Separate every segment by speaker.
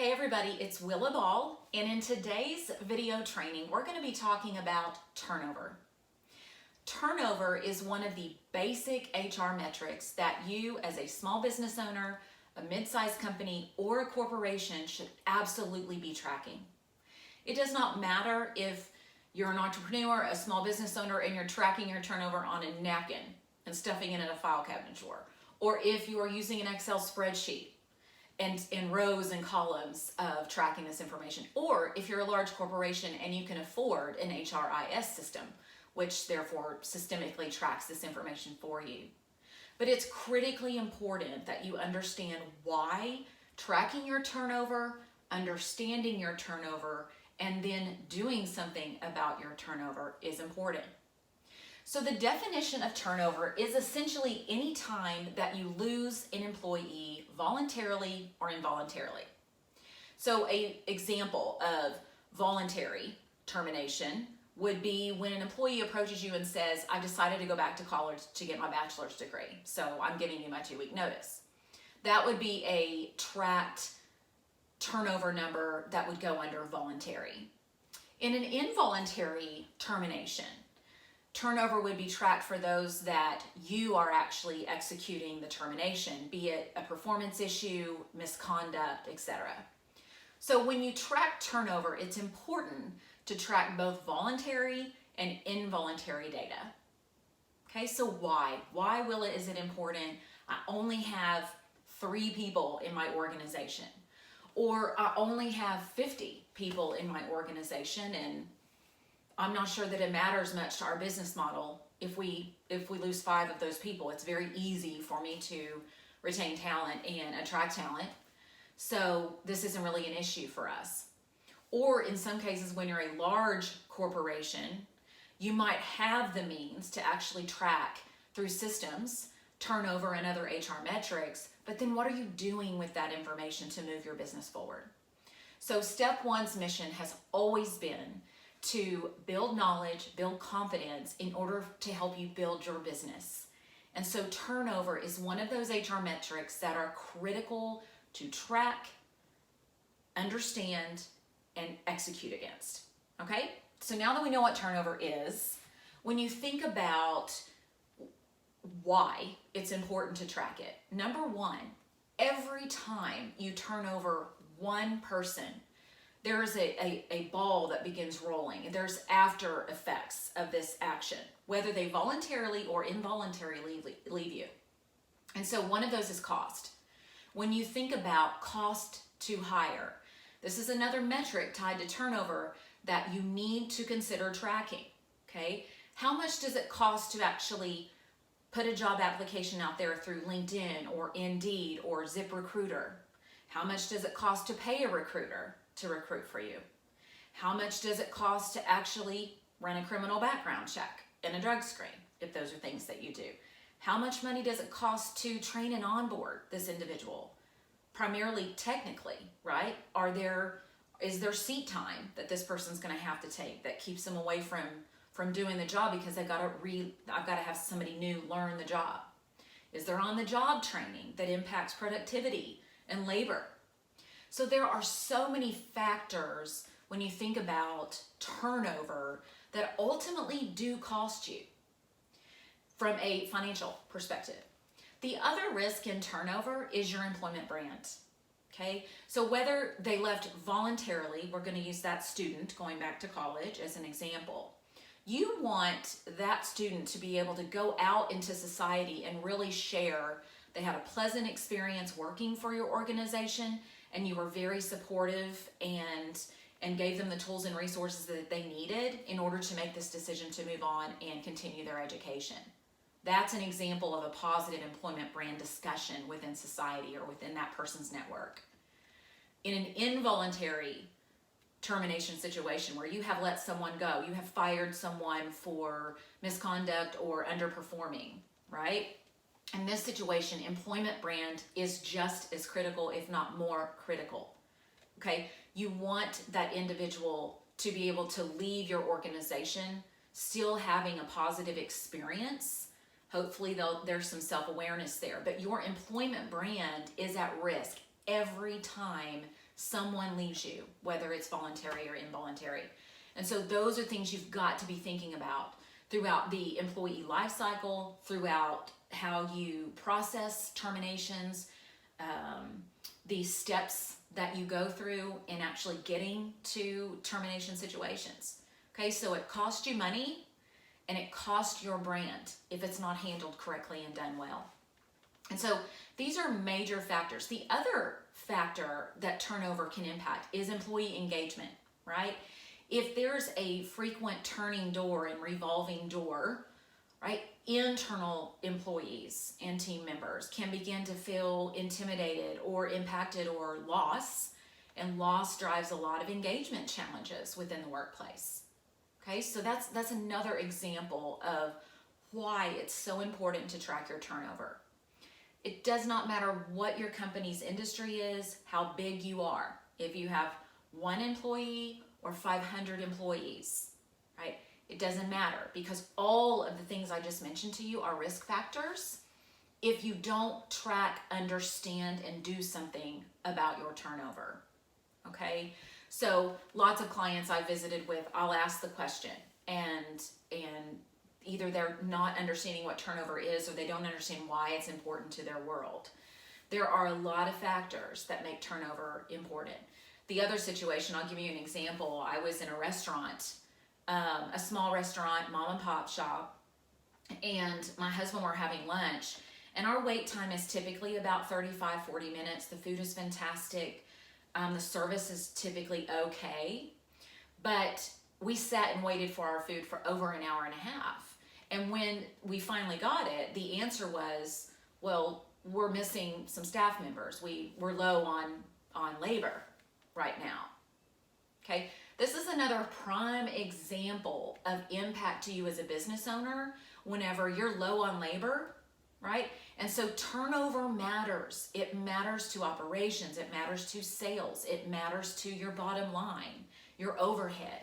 Speaker 1: Hey everybody, it's Willa Ball, and in today's video training, we're going to be talking about turnover. Turnover is one of the basic HR metrics that you as a small business owner, a mid-sized company, or a corporation should absolutely be tracking. It does not matter if you're an entrepreneur, a small business owner, and you're tracking your turnover on a napkin and stuffing it in a file cabinet drawer, or if you are using an Excel spreadsheet and in rows and columns of tracking this information, or if you're a large corporation and you can afford an HRIS system, which therefore systemically tracks this information for you. But it's critically important that you understand why tracking your turnover, understanding your turnover, and then doing something about your turnover is important. So the definition of turnover is essentially any time that you lose an employee voluntarily or involuntarily. So an example of voluntary termination would be when an employee approaches you and says, I decided to go back to college to get my bachelor's degree, so I'm giving you my 2-week notice. That would be a tracked turnover number that would go under voluntary. In an involuntary termination, turnover would be tracked for those that you are actually executing the termination, be it a performance issue, misconduct, etc. So when you track turnover, it's important to track both voluntary and involuntary data. Okay, so why? Why, Willa, is it important? I only have 3 people in my organization, or I only have 50 people in my organization, and I'm not sure that it matters much to our business model if we lose 5 of those people. It's very easy for me to retain talent and attract talent. So this isn't really an issue for us. Or in some cases, when you're a large corporation, you might have the means to actually track through systems, turnover, and other HR metrics, but then what are you doing with that information to move your business forward? So step 1's mission has always been to build knowledge, build confidence in order to help you build your business. And so turnover is one of those HR metrics that are critical to track, understand, and execute against. Okay? So now that we know what turnover is, when you think about why it's important to track it, number 1, every time you turn over one person, there is a ball that begins rolling. There's after effects of this action, whether they voluntarily or involuntarily leave you. And so one of those is cost. When you think about cost to hire, this is another metric tied to turnover that you need to consider tracking, okay? How much does it cost to actually put a job application out there through LinkedIn or Indeed or ZipRecruiter? How much does it cost to pay a recruiter to recruit for you? How much does it cost to actually run a criminal background check and a drug screen, if those are things that you do? How much money does it cost to train and onboard this individual? Primarily technically, right? Is there seat time that this person's going to have to take that keeps them away from doing the job because I've got to have somebody new learn the job? Is there on-the-job training that impacts productivity and labor? So there are so many factors when you think about turnover that ultimately do cost you from a financial perspective. The other risk in turnover is your employment brand. Okay, so whether they left voluntarily, we're going to use that student going back to college as an example. You want that student to be able to go out into society and really share. They had a pleasant experience working for your organization, and you were very supportive and gave them the tools and resources that they needed in order to make this decision to move on and continue their education. That's an example of a positive employment brand discussion within society or within that person's network. In an involuntary termination situation where you have let someone go, you have fired someone for misconduct or underperforming, right? In this situation, employment brand is just as critical, if not more critical. Okay, you want that individual to be able to leave your organization still having a positive experience. Hopefully there's some self-awareness there, but your employment brand is at risk every time someone leaves you, whether it's voluntary or involuntary. And so those are things you've got to be thinking about throughout the employee life cycle, throughout how you process terminations, the steps that you go through in actually getting to termination situations. Okay, so it costs you money and it costs your brand if it's not handled correctly and done well. And so these are major factors. The other factor that turnover can impact is employee engagement, right? If there's a frequent turning door and revolving door, right, internal employees and team members can begin to feel intimidated or impacted or loss, and loss drives a lot of engagement challenges within the workplace. Okay, so that's another example of why it's so important to track your turnover. It does not matter what your company's industry is, how big you are. If you have 1 employee or 500 employees, right? It doesn't matter, because all of the things I just mentioned to you are risk factors if you don't track, understand, and do something about your turnover, okay? So lots of clients I visited with, I'll ask the question, and either they're not understanding what turnover is or they don't understand why it's important to their world. There are a lot of factors that make turnover important. The other situation, I'll give you an example. I was in a restaurant, a small restaurant, mom and pop shop, and my husband were having lunch, and our wait time is typically about 35, 40 minutes. The food is fantastic. The service is typically okay, but we sat and waited for our food for over an hour and a half. And when we finally got it, the answer was, well, we're missing some staff members. We're low on labor right now. Okay, this is another prime example of impact to you as a business owner whenever you're low on labor, right? And so turnover matters. It matters to operations, it matters to sales, it matters to your bottom line, your overhead.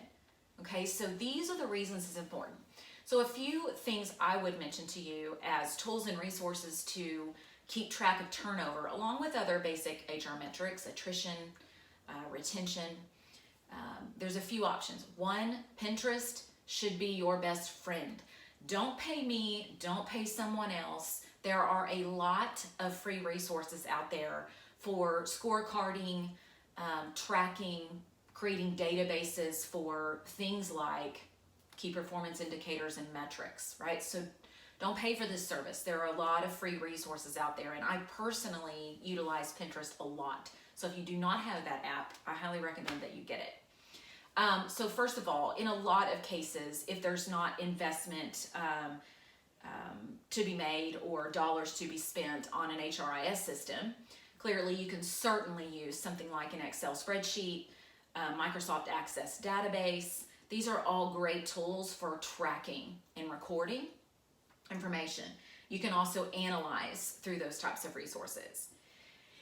Speaker 1: Okay, so these are the reasons it's important. So a few things I would mention to you as tools and resources to keep track of turnover, along with other basic HR metrics, attrition, retention. There's a few options. 1, Pinterest should be your best friend. Don't pay me, don't pay someone else. There are a lot of free resources out there for scorecarding, tracking, creating databases for things like key performance indicators and metrics, right? So don't pay for this service. There are a lot of free resources out there, and I personally utilize Pinterest a lot. So if you do not have that app, I highly recommend that you get it. So first of all, in a lot of cases, if there's not investment to be made or dollars to be spent on an HRIS system, clearly you can certainly use something like an Excel spreadsheet, Microsoft Access database. These are all great tools for tracking and recording information. You can also analyze through those types of resources.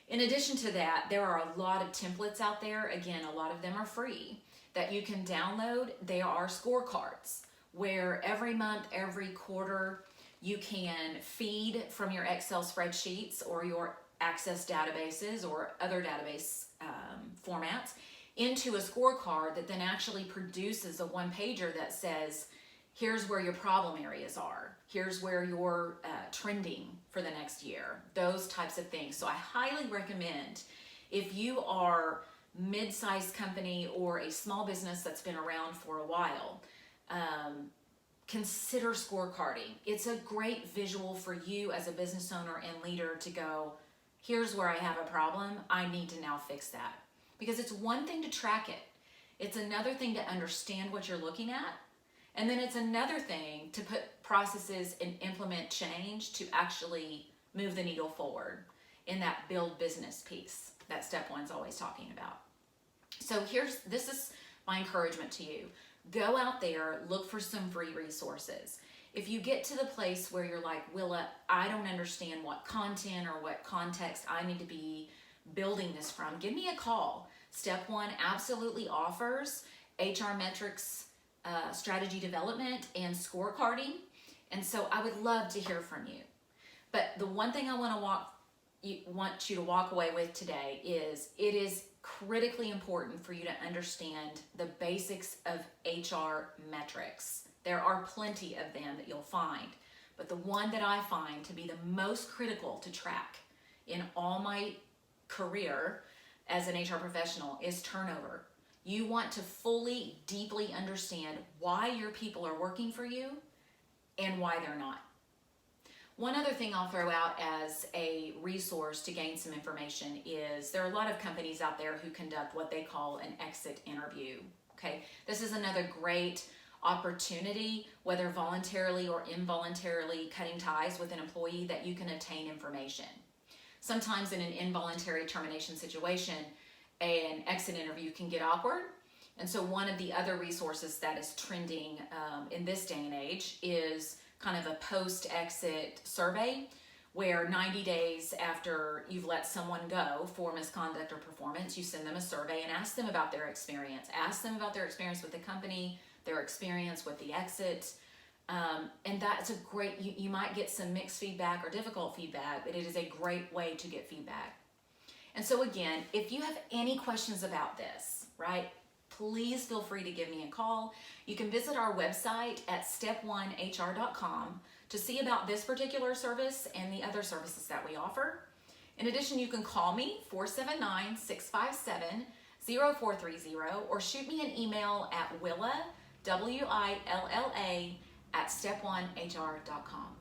Speaker 1: In addition to that, there are a lot of templates out there. Again, a lot of them are free that you can download. They are scorecards where every month, every quarter, you can feed from your Excel spreadsheets or your Access databases or other database formats into a scorecard that then actually produces a 1-pager that says, here's where your problem areas are. Here's where you're trending for the next year. Those types of things. So I highly recommend, if you are mid-sized company or a small business that's been around for a while, consider scorecarding. It's a great visual for you as a business owner and leader to go, here's where I have a problem. I need to now fix that. Because it's one thing to track it. It's another thing to understand what you're looking at. And then it's another thing to put processes and implement change to actually move the needle forward in that build business piece that step 1's always talking about. So this is my encouragement to you. Go out there, look for some free resources. If you get to the place where you're like, Willa, I don't understand what content or what context I need to be building this from, give me a call. Step 1 absolutely offers HR metrics, strategy development, and scorecarding. And so I would love to hear from you. But the one thing I want to walk want you to walk away with today is it is critically important for you to understand the basics of HR metrics. There are plenty of them that you'll find, but the one that I find to be the most critical to track in all my career as an HR professional is turnover. You want to fully, deeply understand why your people are working for you and why they're not. One other thing I'll throw out as a resource to gain some information is there are a lot of companies out there who conduct what they call an exit interview. Okay, this is another great opportunity, whether voluntarily or involuntarily cutting ties with an employee, that you can obtain information. Sometimes in an involuntary termination situation, an exit interview can get awkward. And so one of the other resources that is trending in this day and age is kind of a post-exit survey, where 90 days after you've let someone go for misconduct or performance, you send them a survey and ask them about their experience. Ask them about their experience with the company, their experience with the exit. And that's a great, you might get some mixed feedback or difficult feedback, but it is a great way to get feedback. And so again, if you have any questions about this, right, please feel free to give me a call. You can visit our website at step1hr.com to see about this particular service and the other services that we offer. In addition, you can call me 479-657-0430 or shoot me an email at willa, W-I-L-L-A, @step1hr.com.